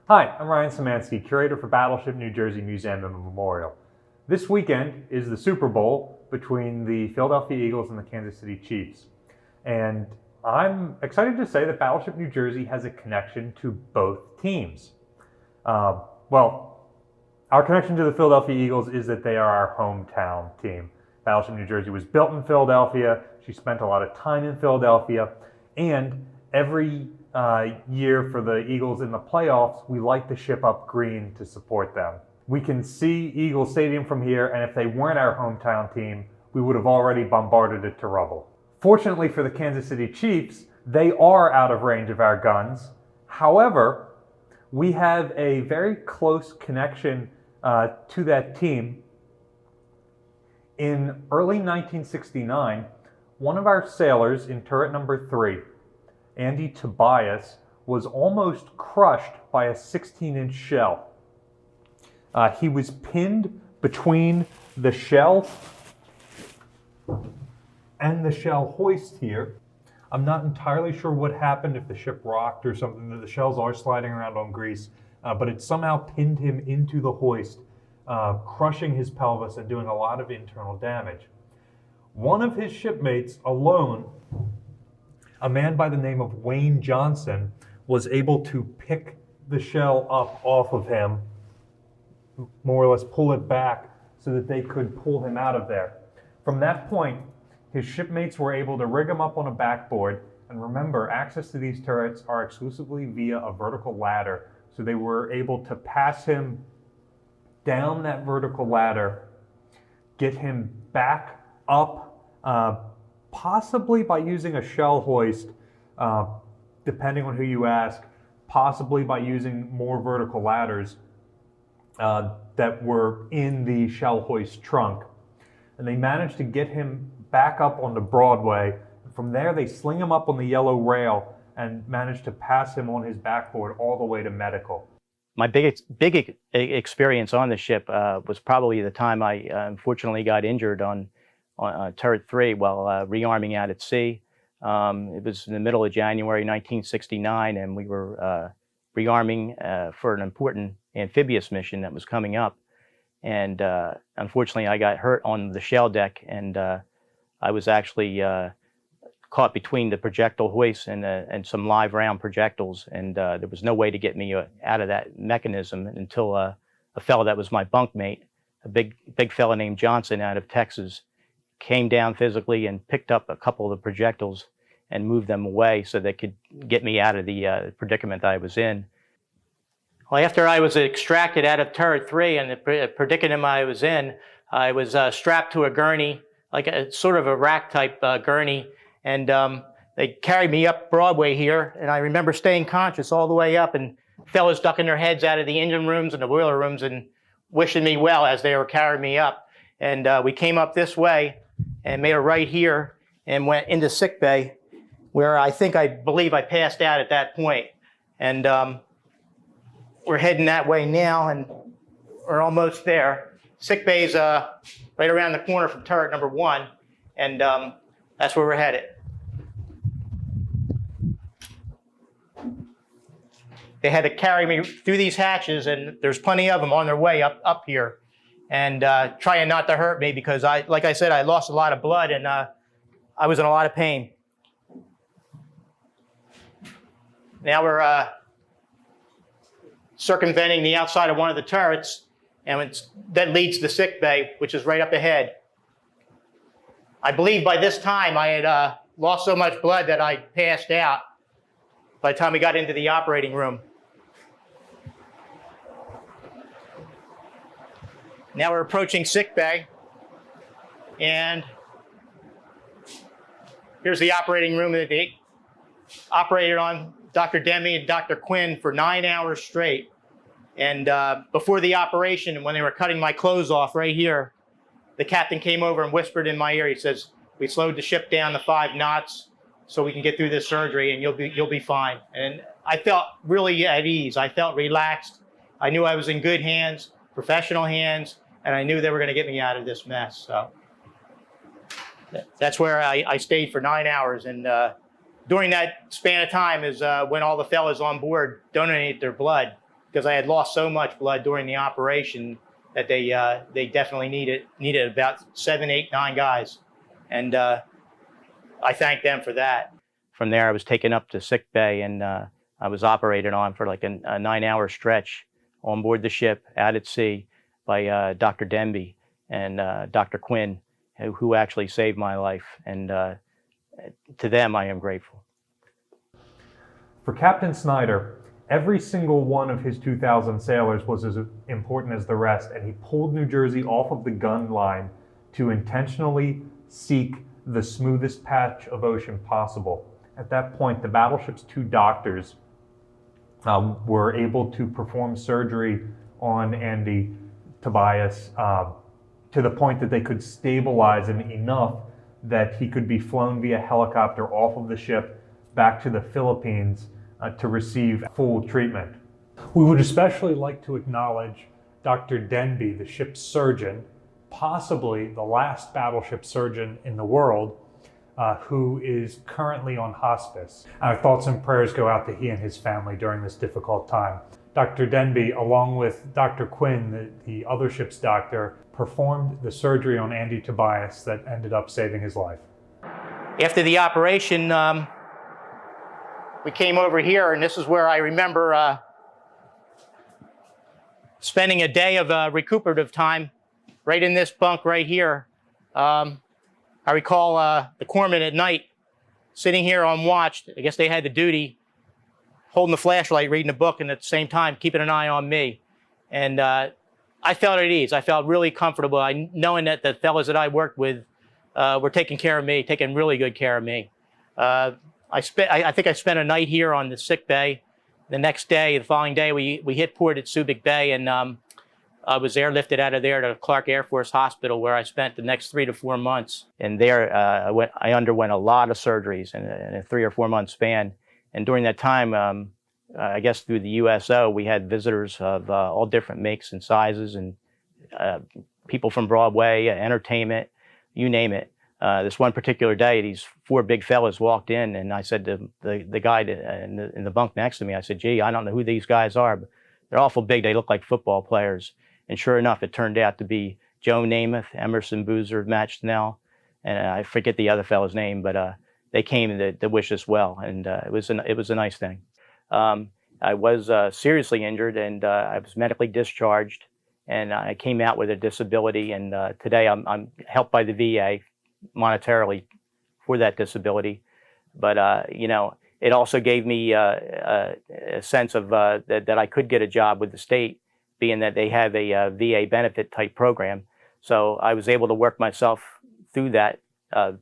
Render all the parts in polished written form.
Hi, I'm Ryan Szymanski, curator for Battleship New Jersey Museum and Memorial. This weekend is the Super Bowl between the Philadelphia Eagles and the Kansas City Chiefs. And I'm excited to say that Battleship New Jersey has a connection to both teams. Our connection to the Philadelphia Eagles is that they are our hometown team. Battleship New Jersey was built in Philadelphia. She spent a lot of time in Philadelphia. And every year for the Eagles in the playoffs, we like to ship up green to support them. We can see Eagle Stadium from here, and if they weren't our hometown team, we would have already bombarded it to rubble. Fortunately for the Kansas City Chiefs, they are out of range of our guns. However, we have a very close connection to that team. In early 1969, one of our sailors in turret number 3, Andy Tobias, was almost crushed by a 16-inch shell. He was pinned between the shell and the shell hoist here. I'm not entirely sure what happened, if the ship rocked or something. The shells are sliding around on grease, but it somehow pinned him into the hoist, crushing his pelvis and doing a lot of internal damage. One of his shipmates alone, a man by the name of Wayne Johnson, was able to pick the shell up off of him, more or less pull it back so that they could pull him out of there. From that point, his shipmates were able to rig him up on a backboard. And remember, access to these turrets are exclusively via a vertical ladder. So they were able to pass him down that vertical ladder, get him back up, possibly by using a shell hoist, depending on who you ask, possibly by using more vertical ladders that were in the shell hoist trunk. And they managed to get him back up onto Broadway. From there, they sling him up on the yellow rail and managed to pass him on his backboard all the way to medical. My big experience on the ship was probably the time I unfortunately got injured on Turret 3 while rearming out at sea. It was in the middle of January 1969, and we were rearming for an important amphibious mission that was coming up. And unfortunately, I got hurt on the shell deck, and I was actually caught between the projectile hoist and some live round projectiles, and there was no way to get me out of that mechanism until a fellow that was my bunkmate, a big fella named Johnson out of Texas, came down physically and picked up a couple of the projectiles and moved them away so they could get me out of the predicament that I was in. Well, after I was extracted out of Turret 3 and the predicament I was in, I was strapped to a gurney, like a sort of a rack-type gurney, and they carried me up Broadway here, and I remember staying conscious all the way up, and fellas ducking their heads out of the engine rooms and the boiler rooms and wishing me well as they were carrying me up. And we came up this way and made a right here and went into sick bay, where I believe I passed out at that point. And we're heading that way now, and we're almost there. Sick bay's right around the corner from turret number 1, and that's where we're headed. They had to carry me through these hatches, and there's plenty of them on their way up here, and trying not to hurt me because, like I said, I lost a lot of blood, and I was in a lot of pain. Now we're circumventing the outside of one of the turrets, and that leads to the sick bay, which is right up ahead. I believe by this time I had lost so much blood that I passed out by the time we got into the operating room. Now we're approaching sick bay, and here's the operating room that they operated on Dr. Demi and Dr. Quinn for 9 hours straight. And before the operation, when they were cutting my clothes off right here, the captain came over and whispered in my ear. He says, "We slowed the ship down to 5 knots so we can get through this surgery, and you'll be fine." And I felt really at ease. I felt relaxed. I knew I was in good hands, professional hands, and I knew they were going to get me out of this mess. So that's where I stayed for 9 hours. And during that span of time is when all the fellas on board donated their blood. because I had lost so much blood during the operation that they definitely needed about 7, 8, 9 guys, and I thank them for that. From there, I was taken up to sick bay, and I was operated on for like a 9-hour stretch on board the ship out at sea by Dr. Denby and Dr. Quinn, who actually saved my life, and to them I am grateful. For Captain Snyder, every single one of his 2,000 sailors was as important as the rest, and he pulled New Jersey off of the gun line to intentionally seek the smoothest patch of ocean possible. At that point, the battleship's 2 doctors were able to perform surgery on Andy Tobias to the point that they could stabilize him enough that he could be flown via helicopter off of the ship back to the Philippines to receive full treatment. We would especially like to acknowledge Dr. Denby, the ship's surgeon, possibly the last battleship surgeon in the world, who is currently on hospice. Our thoughts and prayers go out to he and his family during this difficult time. Dr. Denby, along with Dr. Quinn, the other ship's doctor, performed the surgery on Andy Tobias that ended up saving his life. After the operation, we came over here, and this is where I remember spending a day of recuperative time right in this bunk right here. I recall the corpsman at night sitting here on watch. I guess they had the duty, holding the flashlight, reading a book, and at the same time keeping an eye on me. And I felt at ease. I felt really comfortable, knowing that the fellows that I worked with were taking care of me, taking really good care of me. I think I spent a night here on the sick bay. The next day, the following day, we hit port at Subic Bay, and I was airlifted out of there to Clark Air Force Hospital, where I spent the next 3 to 4 months. And there, I underwent a lot of surgeries in a 3 or 4 month span. And during that time, I guess through the USO, we had visitors of all different makes and sizes, and people from Broadway, entertainment, you name it. This one particular day, these 4 big fellas walked in, and I said to the guy in the bunk next to me, I said, "Gee, I don't know who these guys are, but they're awful big. They look like football players." And sure enough, it turned out to be Joe Namath, Emerson Boozer, Matt Snell, and I forget the other fellow's name, but they came to wish us well, and it was a nice thing. I was seriously injured, and I was medically discharged, and I came out with a disability, and today I'm helped by the VA monetarily for that disability. But it also gave me a sense of that I could get a job with the state, being that they have a VA benefit type program. So I was able to work myself through that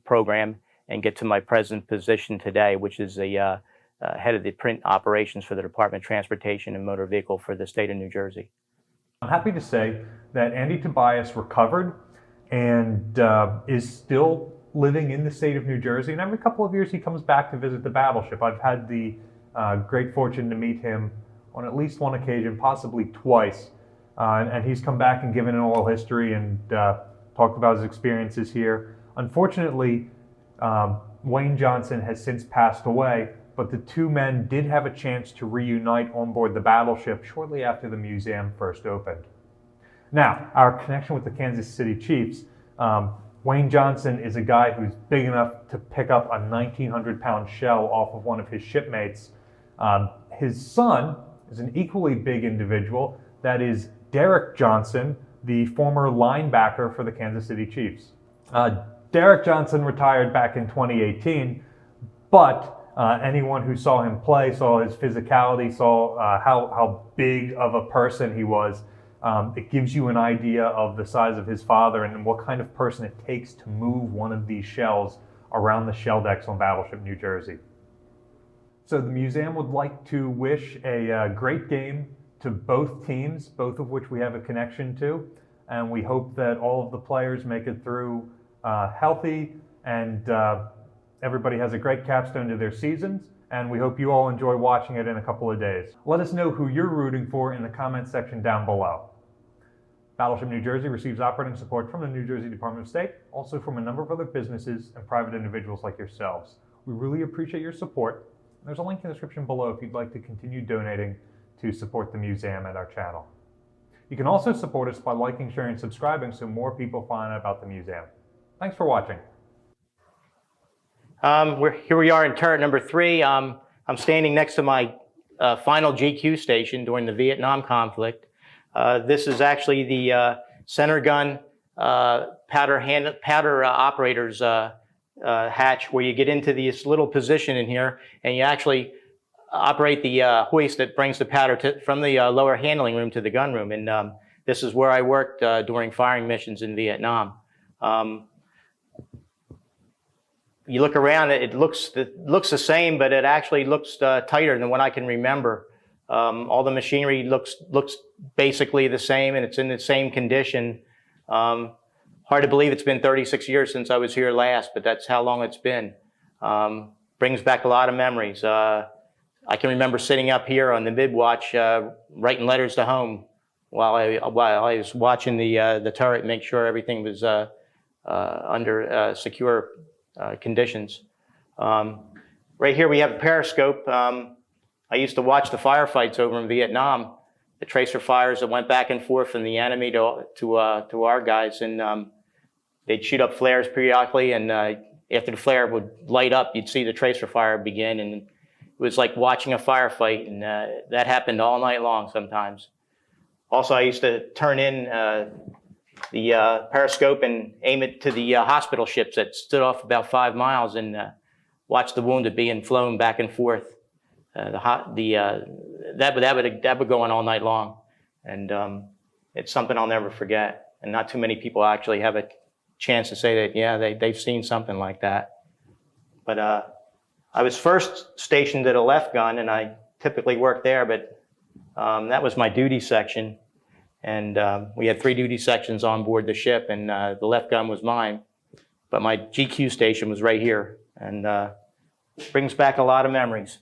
program and get to my present position today, which is the head of the print operations for the Department of Transportation and Motor Vehicle for the state of New Jersey. I'm happy to say that Andy Tobias recovered and is still living in the state of New Jersey. And every couple of years he comes back to visit the battleship. I've had the great fortune to meet him on at least one occasion, possibly twice. And he's come back and given an oral history and talked about his experiences here. Unfortunately, Wayne Johnson has since passed away, but the 2 men did have a chance to reunite on board the battleship shortly after the museum first opened. Now, our connection with the Kansas City Chiefs. Wayne Johnson is a guy who's big enough to pick up a 1,900-pound shell off of one of his shipmates. His son is an equally big individual. That is Derek Johnson, the former linebacker for the Kansas City Chiefs. Derek Johnson retired back in 2018, but anyone who saw him play saw his physicality, saw how big of a person he was. It gives you an idea of the size of his father and what kind of person it takes to move one of these shells around the shell decks on Battleship New Jersey. So the museum would like to wish a great game to both teams, both of which we have a connection to, and we hope that all of the players make it through healthy, and everybody has a great capstone to their seasons, and we hope you all enjoy watching it in a couple of days. Let us know who you're rooting for in the comments section down below. Battleship New Jersey receives operating support from the New Jersey Department of State, also from a number of other businesses and private individuals like yourselves. We really appreciate your support. There's a link in the description below if you'd like to continue donating to support the museum and our channel. You can also support us by liking, sharing, and subscribing so more people find out about the museum. Thanks for watching. Here we are in turret number 3. I'm standing next to my final GQ station during the Vietnam conflict. This is actually the center gun powder operator's hatch, where you get into this little position in here and you actually operate the hoist that brings the powder from the lower handling room to the gun room. And this is where I worked during firing missions in Vietnam. You look around, it looks the same, but it actually looks tighter than what I can remember. All the machinery looks basically the same, and it's in the same condition. Hard to believe it's been 36 years since I was here last, but that's how long it's been. Brings back a lot of memories. I can remember sitting up here on the mid-watch, writing letters to home while I was watching the turret, make sure everything was under secure conditions. Right here we have a periscope. I used to watch the firefights over in Vietnam, the tracer fires that went back and forth from the enemy to our guys, and they'd shoot up flares periodically, and after the flare would light up, you'd see the tracer fire begin, and it was like watching a firefight, and that happened all night long sometimes. Also, I used to turn in the periscope and aim it to the hospital ships that stood off about 5 miles and watch the wounded being flown back and forth. That would go on all night long, and it's something I'll never forget. And not too many people actually have a chance to say that, yeah, they've seen something like that. But I was first stationed at a left gun, and I typically worked there, but that was my duty section. And we had 3 duty sections on board the ship, and the left gun was mine. But my GQ station was right here, and brings back a lot of memories.